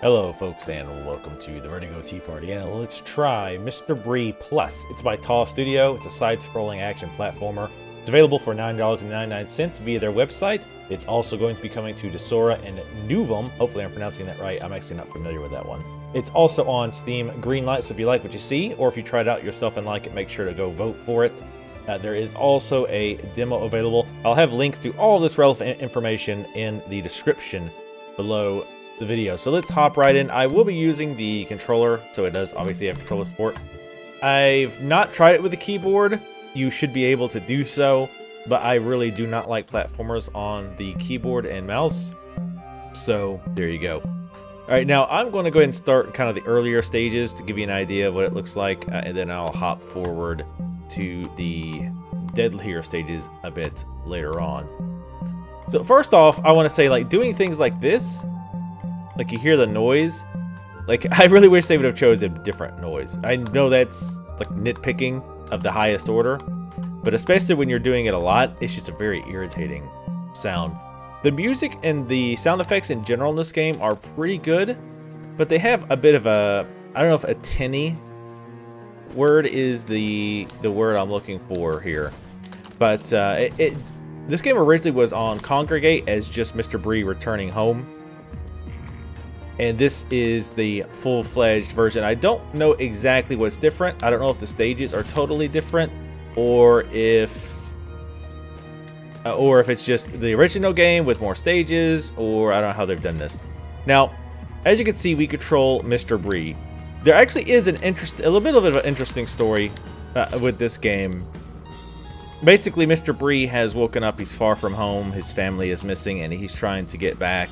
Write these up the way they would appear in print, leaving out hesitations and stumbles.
Hello folks and welcome to the Vertigo Tea Party, and let's try Mr. Bree Plus. It's by Tall Studio. It's a side-scrolling action platformer. It's available for $9.99 via their website. It's also going to be coming to Desora and Nuvum. Hopefully I'm pronouncing that right. I'm actually not familiar with that one. It's also on Steam Greenlight, so if you like what you see, or if you try it out yourself and like it, make sure to go vote for it. There is also a demo available. I'll have links to all this relevant information in the description below the video. So let's hop right in. I will be using the controller, so it does obviously have controller support. I've not tried it with the keyboard. You should be able to do so, but I really do not like platformers on the keyboard and mouse. So there you go. All right, now I'm going to go ahead and start kind of the earlier stages to give you an idea of what it looks like, and then I'll hop forward to the deadlier stages a bit later on. So first off, I want to say, like, doing things like this, like you hear the noise, like I really wish they would have chose a different noise. I know that's like nitpicking of the highest order, but especially when you're doing it a lot, it's just a very irritating sound. The music and the sound effects in general in this game are pretty good, but they have a bit of a, I don't know if a tinny word is the word I'm looking for here, but this game originally was on Congregate as just Mr. Bree returning home. And this is the full-fledged version. I don't know exactly what's different. I don't know if the stages are totally different, or if it's just the original game with more stages, or I don't know how they've done this. Now, as you can see, we control Mr. Bree. There actually is a little bit of an interesting story with this game. Basically, Mr. Bree has woken up. He's far from home. His family is missing, and he's trying to get back.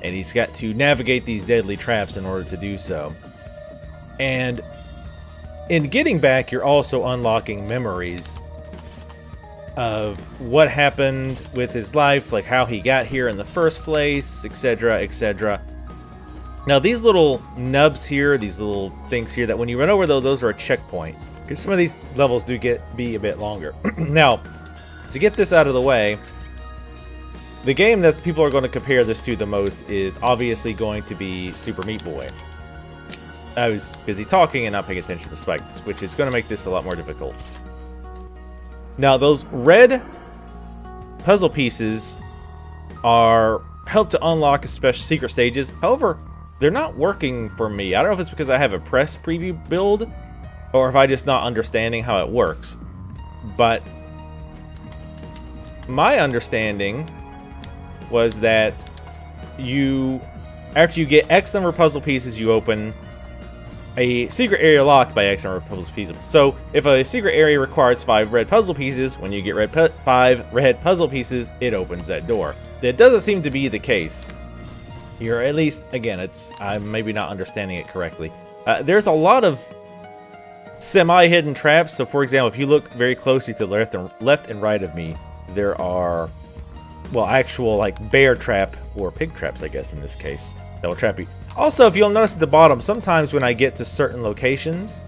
And he's got to navigate these deadly traps in order to do so. And in getting back, you're also unlocking memories of what happened with his life, like how he got here in the first place, etc., etc. Now, these little nubs here, these little things here, that when you run over those are a checkpoint, because some of these levels do be a bit longer. Now, to get this out of the way, the game that people are going to compare this to the most is obviously going to be Super Meat Boy. I was busy talking and not paying attention to the spikes, which is going to make this a lot more difficult. Now, those red puzzle pieces help to unlock special secret stages. However, they're not working for me. I don't know if it's because I have a press preview build, or if I'm just not understanding how it works. But my understanding was that after you get X number of puzzle pieces, you open a secret area locked by X number of puzzle pieces. So if a secret area requires 5 red puzzle pieces, when you get 5 red puzzle pieces, it opens that door. That doesn't seem to be the case here, at least, again, I'm maybe not understanding it correctly. There's a lot of semi-hidden traps. So for example, if you look very closely to the left and right of me, there are, well, actual like bear trap, or pig traps, I guess in this case, that will trap you. Also, if you'll notice at the bottom, sometimes when I get to certain locations,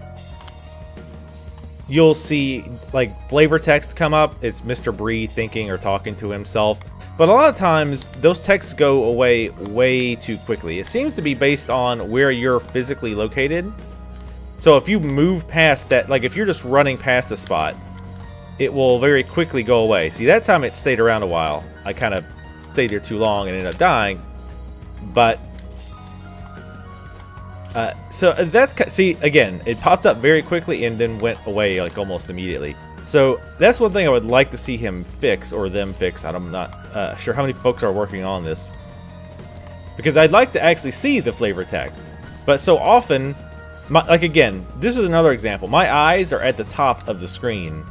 you'll see like flavor text come up. It's Mr. Bree thinking or talking to himself. But a lot of times, those texts go away way too quickly. It seems to be based on where you're physically located. So if you move past that, like if you're just running past a spot, it will very quickly go away. See, that time it stayed around a while. I kind of stayed there too long and ended up dying. But so that's, see, again, it popped up very quickly and then went away like almost immediately. So that's one thing I would like to see him fix, or them fix. I'm not sure how many folks are working on this, because I'd like to actually see the flavor text. But so often, like again, this is another example. My eyes are at the top of the screen,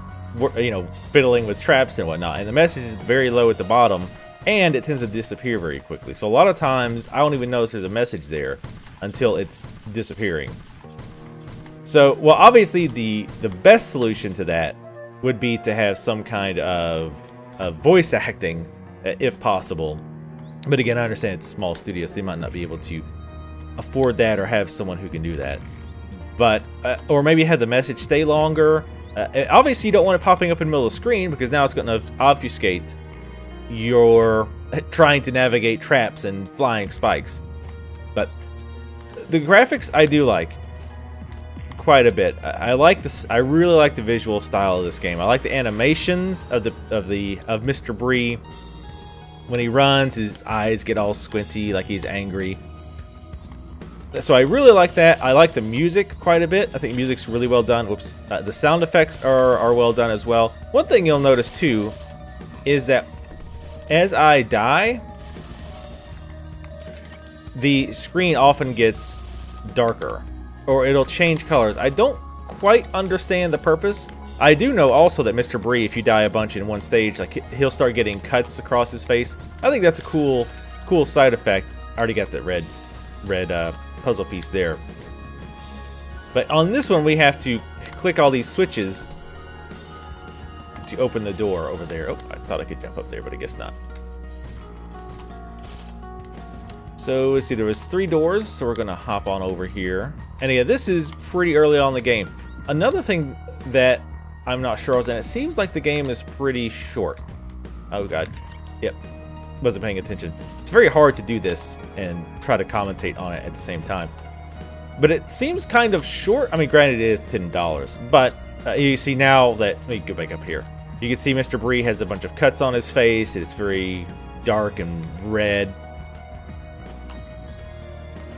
you know, fiddling with traps and whatnot, and the message is very low at the bottom, and it tends to disappear very quickly. So a lot of times I don't even notice there's a message there until it's disappearing. So, well, obviously the best solution to that would be to have some kind of voice acting, if possible. But again, I understand it's small studios, so they might not be able to afford that or have someone who can do that. But or maybe have the message stay longer. Obviously, you don't want it popping up in the middle of the screen, because now it's going to obfuscate your trying to navigate traps and flying spikes. But The graphics I do like quite a bit. I like this. I really like the visual style of this game. I like the animations of Mr. Bree. When he runs, his eyes get all squinty, like he's angry. So I really like that. I like the music quite a bit. I think the music's really well done. Whoops. The sound effects are well done as well. One thing you'll notice too is that as I die, the screen often gets darker, or it'll change colors. I don't quite understand the purpose. I do know also that Mr. Bree, if you die a bunch in one stage, like he'll start getting cuts across his face. I think that's a cool side effect. I already got that red puzzle piece there. But on this one, we have to click all these switches to open the door over there. Oh, I thought I could jump up there, but I guess not. So let's see, there was 3 doors, so we're gonna hop on over here. And yeah, this is pretty early on in the game. Another thing that I'm not sure of, and it seems like the game is pretty short. Oh god, yep, wasn't paying attention. It's very hard to do this and try to commentate on it at the same time. But it seems kind of short. I mean, granted it is $10, but you see now that, let me go back up here. You can see Mr. Bree has a bunch of cuts on his face. It's very dark and red.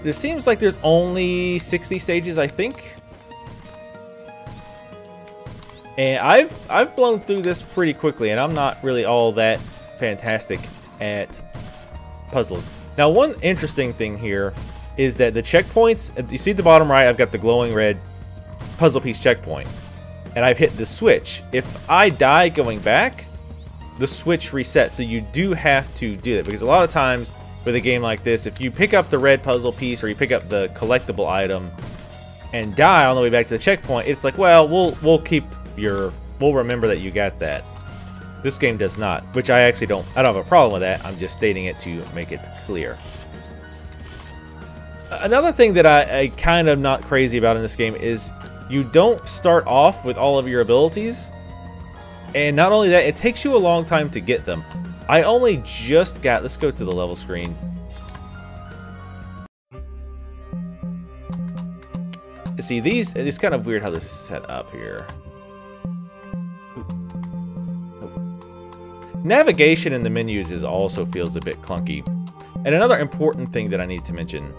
It seems like there's only 60 stages, I think. And I've blown through this pretty quickly, and I'm not really all that fantastic at puzzles. Now, one interesting thing here is that the checkpoints, you see at the bottom right, I've got the glowing red puzzle piece checkpoint, and I've hit the switch. If I die going back, the switch resets, so you do have to do that, because a lot of times with a game like this, if you pick up the red puzzle piece or you pick up the collectible item and die on the way back to the checkpoint, it's like, well, we'll remember that you got that. This game does not, which I don't have a problem with that. I'm just stating it to make it clear. Another thing that I kind of not crazy about in this game is you don't start off with all of your abilities. And not only that, it takes you a long time to get them. I only just got, let's go to the level screen. See, it's kind of weird how this is set up here. Navigation in the menus also feels a bit clunky. And another important thing that I need to mention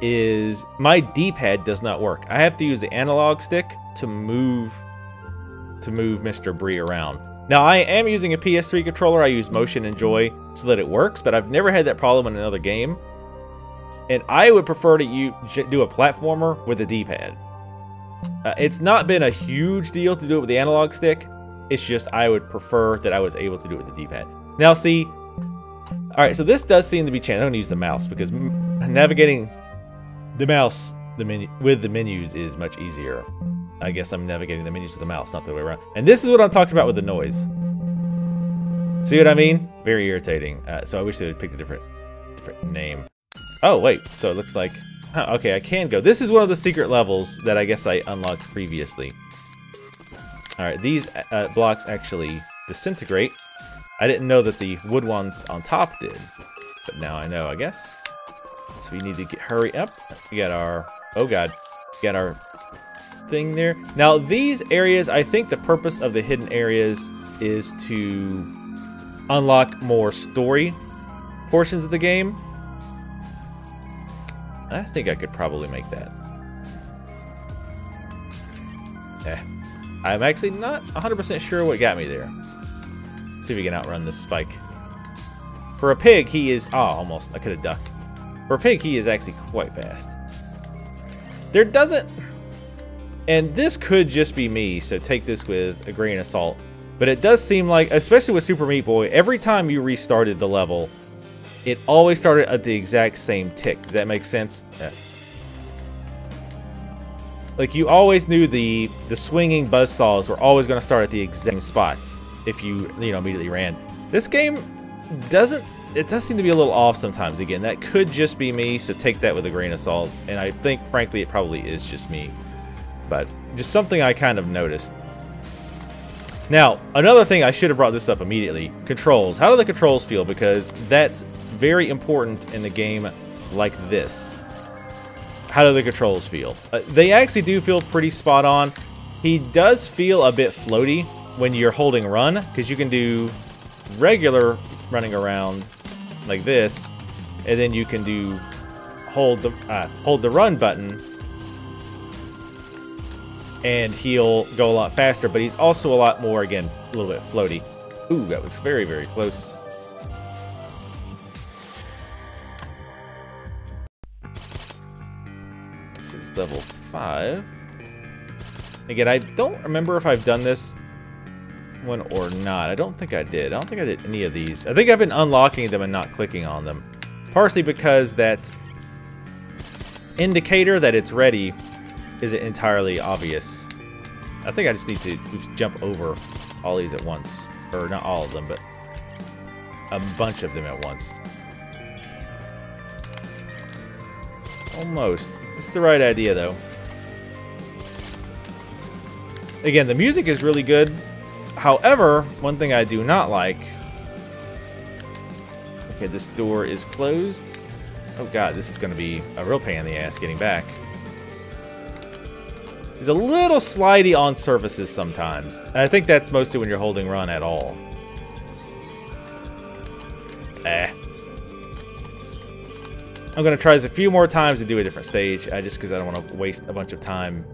is my D-pad does not work. I have to use the analog stick to move Mr. Bree around. Now, I am using a PS3 controller. I use Motion and Joy so that it works, but I've never had that problem in another game. And I would prefer to do a platformer with a D-pad. It's not been a huge deal to do it with the analog stick. It's just I would prefer that I was able to do it with the D-pad. Now, see, all right, so this does seem to be changed. I'm going to use the mouse because navigating the mouse with the menus is much easier. I guess I'm navigating the menus with the mouse, not the way around. And this is what I'm talking about with the noise. See what I mean? Very irritating. So I wish they would pick a different name. Oh, wait. So it looks like... okay, I can go. This is one of the secret levels that I guess I unlocked previously. Alright, these blocks actually disintegrate. I didn't know that the wood ones on top did. But now I know, I guess. So we need to hurry up. We got our... oh, God. We got our... thing there. Now these areas, I think the purpose of the hidden areas is to unlock more story portions of the game. I think I could probably make that. I'm actually not 100% sure what got me there. Let's see if we can outrun this spike. For a pig, he is... oh, almost. I could have ducked. For a pig, he is actually quite fast. There doesn't... and this could just be me, so take this with a grain of salt. But it does seem like, especially with Super Meat Boy, every time you restarted the level, it always started at the exact same tick. Does that make sense? Yeah. Like, you always knew the swinging buzzsaws were always going to start at the exact same spots if you immediately ran. This game doesn't... it does seem to be a little off sometimes. Again, that could just be me, so take that with a grain of salt. And I think, frankly, it probably is just me. But just something I kind of noticed. Now, another thing, I should have brought this up immediately. Controls. How do the controls feel? Because that's very important in a game like this. how do the controls feel? They actually do feel pretty spot on. He does feel a bit floaty when you're holding run, because you can do regular running around like this, and then you can do hold the run button, and he'll go a lot faster. But he's also a lot more, again, a little bit floaty. Ooh, that was very, very close. This is level 5. Again, I don't remember if I've done this one or not. I don't think I did. I don't think I did any of these. I think I've been unlocking them and not clicking on them. Partially because that indicator that it's ready isn't entirely obvious. I think I just need to jump over all these at once. Or not all of them, but a bunch of them at once. Almost. This is the right idea, though. Again, the music is really good. However, one thing I do not like... Okay, this door is closed. Oh god, this is going to be a real pain in the ass getting back. He's a little slidey on surfaces sometimes. And I think that's mostly when you're holding run at all. I'm going to try this a few more times to do a different stage, just because I don't want to waste a bunch of time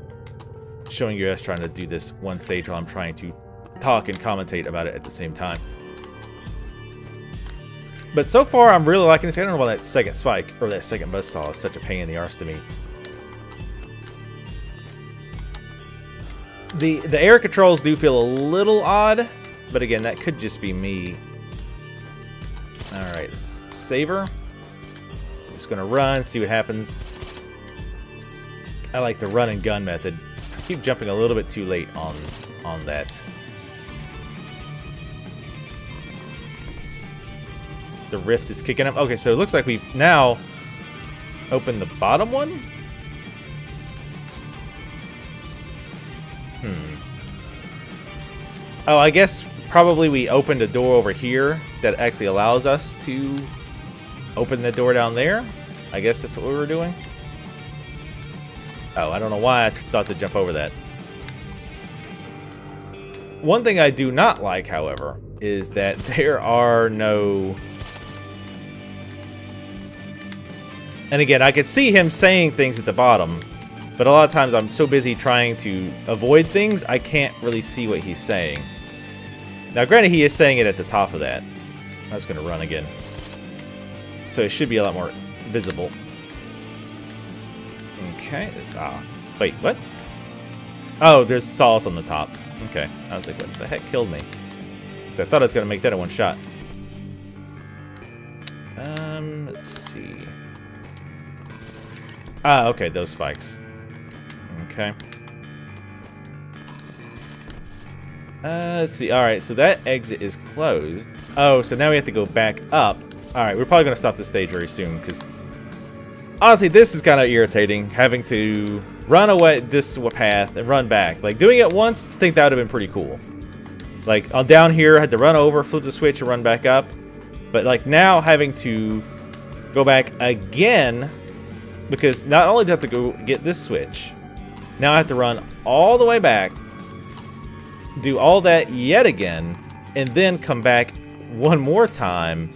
showing you guys trying to do this one stage while I'm trying to talk and commentate about it at the same time. But so far, I'm really liking this. I don't know why that second spike, or that second buzzsaw, is such a pain in the arse to me. The air controls do feel a little odd, but again, that could just be me. Alright, saver. Just gonna run, see what happens. I like the run and gun method. I keep jumping a little bit too late on that. The rift is kicking up. Okay, so it looks like we've now opened the bottom one. Oh, I guess probably we opened a door over here that actually allows us to open the door down there. I guess that's what we were doing. Oh, I don't know why I thought to jump over that. One thing I do not like, however, is that there are no... And again, I could see him saying things at the bottom, but a lot of times I'm so busy trying to avoid things, I can't really see what he's saying. Now, granted, he is saying it at the top of that. I was going to run again. So it should be a lot more visible. Okay. Wait, what? Oh, there's sauce on the top. Okay. I was like, what the heck killed me? Because I thought I was going to make that in one shot. Let's see. Ah, okay, those spikes. Okay. Let's see. Alright, so that exit is closed. Oh, so now we have to go back up. Alright, we're probably going to stop this stage very soon, because... Honestly, this is kind of irritating, having to run away this path and run back. Like, doing it once, I think that would have been pretty cool. Like, on down here, I had to run over, flip the switch, and run back up. But, like, now having to go back again... Because not only do I have to go get this switch, now I have to run all the way back, do all that yet again, and then come back one more time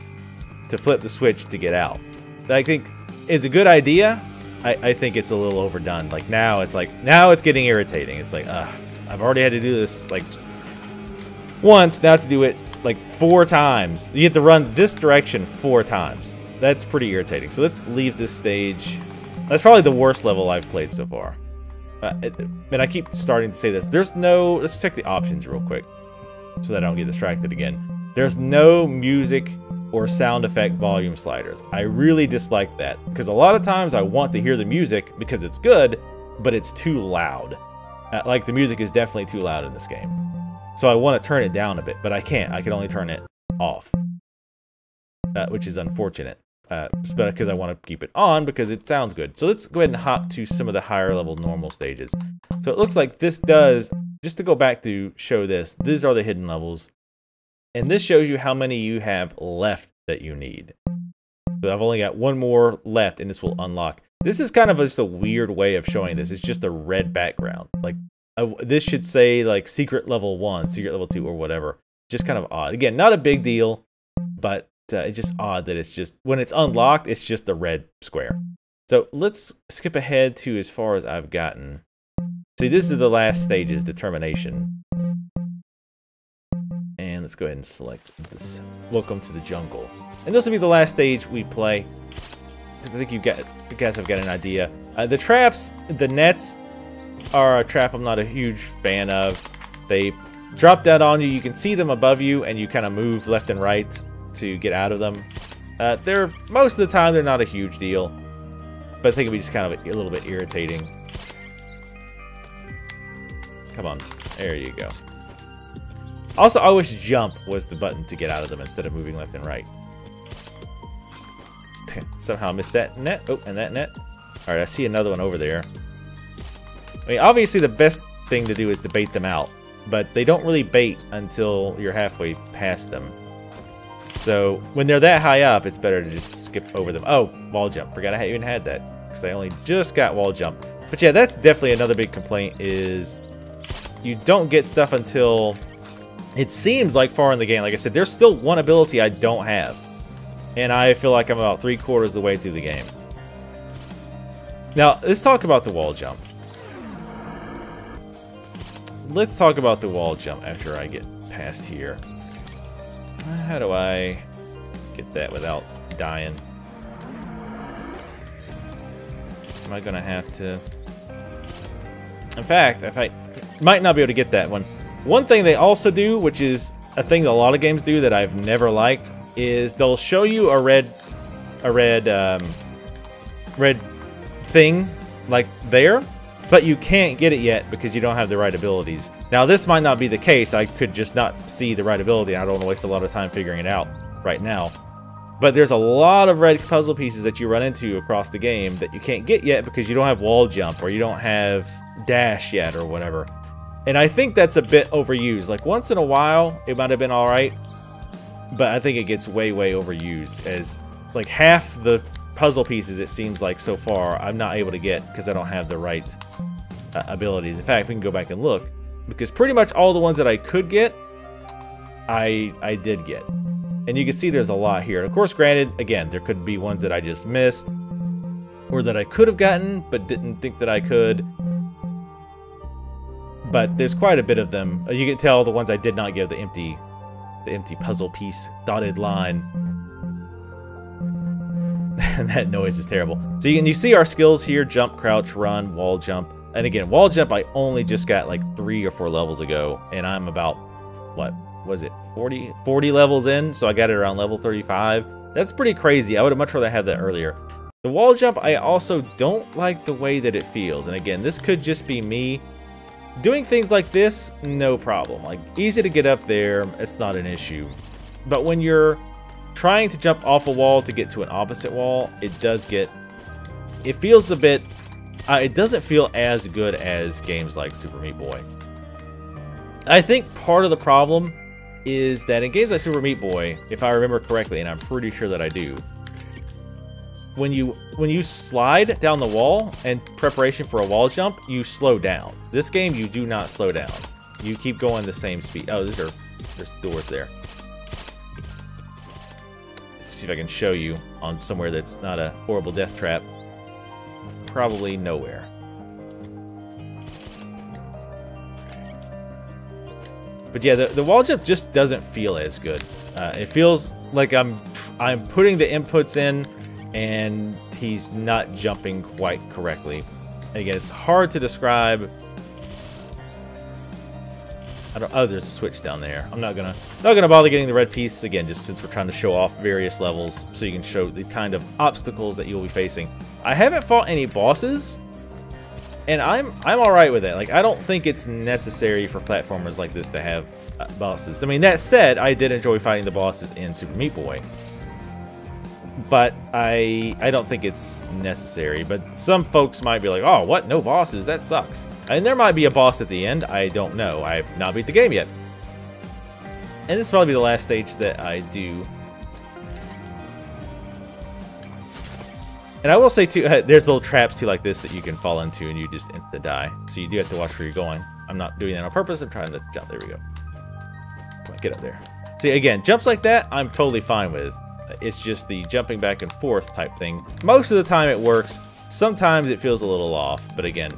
to flip the switch to get out. That I think is a good idea. I think it's a little overdone. Like now it's getting irritating. It's like, I've already had to do this like once, now to do it like 4 times. You have to run this direction 4 times. That's pretty irritating. So let's leave this stage. That's probably the worst level I've played so far. And I keep starting to say this. There's no... Let's check the options real quick so that I don't get distracted again. There's no music or sound effect volume sliders. I really dislike that because a lot of times I want to hear the music because it's good, but it's too loud. Like the music is definitely too loud in this game. So I want to turn it down a bit, but I can't. I can only turn it off, which is unfortunate. But because I want to keep it on because it sounds good. So let's go ahead and hop to some of the higher level normal stages. So it looks like this does, just to go back to show this, these are the hidden levels. And this shows you how many you have left that you need. So I've only got one more left, and this will unlock. This is kind of just a weird way of showing this. It's just a red background. Like, this should say, like, secret level 1, secret level 2, or whatever. Just kind of odd. Again, not a big deal, but it's just odd that it's just, when it's unlocked, it's just a red square. So let's skip ahead to as far as I've gotten. See, this is the last stage's determination. And let's go ahead and select this. Welcome to the jungle. And this will be the last stage we play. Because I think you guys have got an idea. The traps, the nets, are a trap I'm not a huge fan of. They drop down on you. You can see them above you, and you kind of move left and right to get out of them. They're, most of the time, they're not a huge deal. But I think it'd be just kind of a little bit irritating. Come on. There you go. Also, I wish jump was the button to get out of them instead of moving left and right. Somehow missed that net. Oh, and that net. Alright, I see another one over there. I mean, obviously the best thing to do is to bait them out. But they don't really bait until you're halfway past them. So, when they're that high up, it's better to just skip over them. Oh, wall jump. Forgot I even had that. Because I only just got wall jump. But yeah, that's definitely another big complaint is you don't get stuff until it seems like far in the game. Like I said, there's still one ability I don't have. And I feel like I'm about 3/4 of the way through the game. Now, let's talk about the wall jump. Let's talk about the wall jump after I get past here. How do I get that without dying? Am I gonna have to... In fact, if I might not be able to get that one. One thing they also do, which is a thing that a lot of games do that I've never liked, is they'll show you a red thing like there, but you can't get it yet because you don't have the right abilities. Now this might not be the case. I could just not see the right ability. I don't want to waste a lot of time figuring it out right now. But there's a lot of red puzzle pieces that you run into across the game that you can't get yet because you don't have wall jump or you don't have dash yet or whatever. And I think that's a bit overused. Like once in a while, it might have been alright, but I think it gets way, way overused. As like half the puzzle pieces, it seems like so far, I'm not able to get because I don't have the right abilities. In fact, we can go back and look, because pretty much all the ones that I could get, I did get. And you can see there's a lot here. And of course, granted, again, there could be ones that I just missed, or that I could have gotten, but didn't think that I could. But there's quite a bit of them. You can tell the ones I did not get, the empty puzzle piece, dotted line. That noise is terrible. So you see our skills here: jump, crouch, run, wall jump. And again, wall jump I only just got like 3 or 4 levels ago, and I'm about, what was it, 40 levels in, so I got it around level 35. That's pretty crazy. I would have much rather had that earlier. The wall jump, I also don't like the way that it feels. And again, this could just be me. Doing things like this, no problem. Like, easy to get up there, it's not an issue. But when you're trying to jump off a wall to get to an opposite wall, it feels a bit, it doesn't feel as good as games like Super Meat Boy. I think part of the problem is that in games like Super Meat Boy, if I remember correctly, and I'm pretty sure that I do, when you slide down the wall in preparation for a wall jump, you slow down. This game, you do not slow down. You keep going the same speed. Oh, there's doors there. Let's see if I can show you on somewhere that's not a horrible death trap. Probably nowhere. But yeah, the wall jump just doesn't feel as good. It feels like I'm putting the inputs in, and he's not jumping quite correctly. And again, it's hard to describe. Oh, there's a switch down there. I'm not gonna bother getting the red piece again, just since we're trying to show off various levels, so you can show the kind of obstacles that you'll be facing. I haven't fought any bosses, and I'm all right with it. Like, I don't think it's necessary for platformers like this to have bosses. I mean, that said, I did enjoy fighting the bosses in Super Meat Boy. But I don't think it's necessary. But some folks might be like, oh, what? No bosses? That sucks. And there might be a boss at the end. I don't know. I've not beat the game yet. And this is probably the last stage that I do. And I will say too, there's little traps too like this that you can fall into and you just instant die. So you do have to watch where you're going. I'm not doing that on purpose. I'm trying to jump. There we go. Come on, get up there. See, again, jumps like that, I'm totally fine with. It's just the jumping back and forth type thing. Most of the time it works. Sometimes it feels a little off. But again,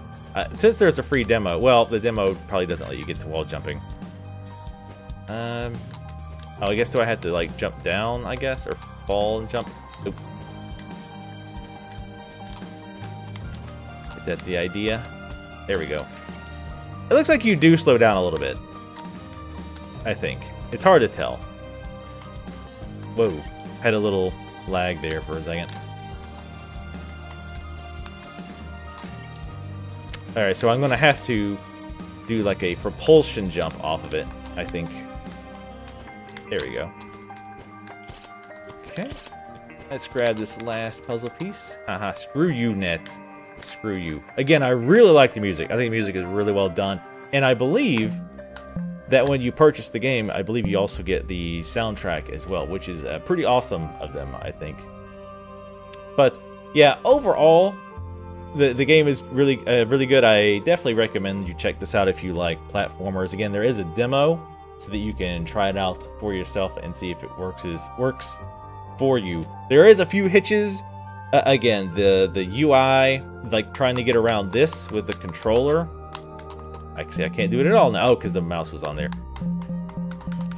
since there's a free demo, well, the demo probably doesn't let you get to wall jumping. Oh, I guess do I have to like jump down, I guess, or fall and jump? Oop. Is that the idea? There we go. It looks like you do slow down a little bit. I think. It's hard to tell. Whoa. Had a little lag there for a second. Alright, so I'm going to have to do like a propulsion jump off of it, I think. There we go. Okay. Let's grab this last puzzle piece. Haha, screw you, Net. Screw you. Again, I really like the music. I think the music is really well done. And I believe that when you purchase the game, I believe you also get the soundtrack as well, which is pretty awesome of them, I think. But yeah, overall, the game is really really good. I definitely recommend you check this out if you like platformers. Again, there is a demo so that you can try it out for yourself and see if it works for you. There is a few hitches. Again, the UI, like trying to get around this with the controller. Actually, I can't do it at all now because the mouse was on there.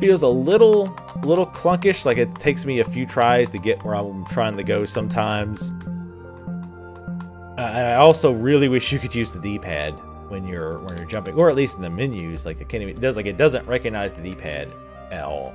Feels a little clunkish, like it takes me a few tries to get where I'm trying to go sometimes. And I also really wish you could use the D-pad when you're jumping, or at least in the menus. Like it doesn't recognize the D-pad at all.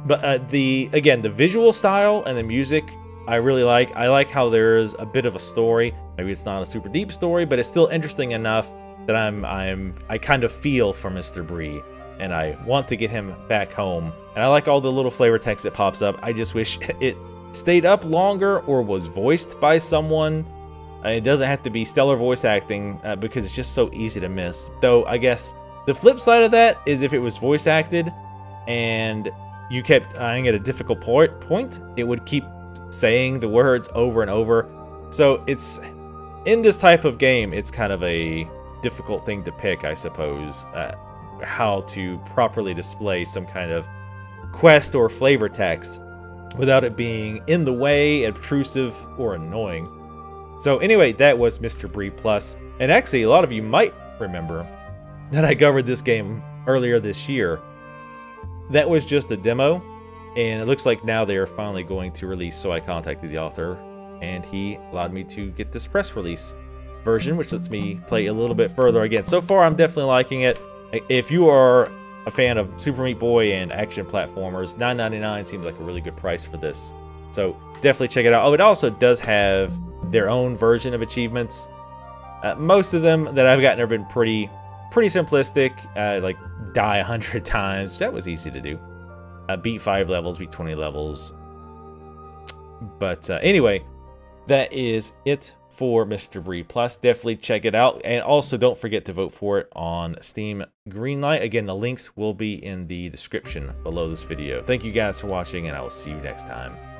But again, the visual style and the music I really like. I like how there's a bit of a story. Maybe it's not a super deep story, but it's still interesting enough that I kind of feel for Mr. Bree, and I want to get him back home. And I like all the little flavor text that pops up. I just wish it stayed up longer or was voiced by someone. It doesn't have to be stellar voice acting because it's just so easy to miss. Though I guess the flip side of that is if it was voice acted and you kept eyeing at a difficult point, it would keep saying the words over and over. So it's in this type of game, it's kind of a difficult thing to pick, I suppose, how to properly display some kind of quest or flavor text without it being in the way, obtrusive, or annoying. So anyway, that was Mr. Bree Plus. And actually, a lot of you might remember that I covered this game earlier this year. That was just a demo, and it looks like now they are finally going to release, so I contacted the author, and he allowed me to get this press release version, which lets me play a little bit further. Again, so far I'm definitely liking it. If you are a fan of Super Meat Boy and action platformers, $9.99 seems like a really good price for this. So definitely check it out. Oh, it also does have their own version of achievements. Most of them that I've gotten have been pretty simplistic, like die 100 times. That was easy to do. Beat 5 levels, beat 20 levels. But anyway, that is it for Mr. Bree Plus. Definitely check it out. And also don't forget to vote for it on Steam Greenlight. Again, the links will be in the description below this video. Thank you guys for watching, and I will see you next time.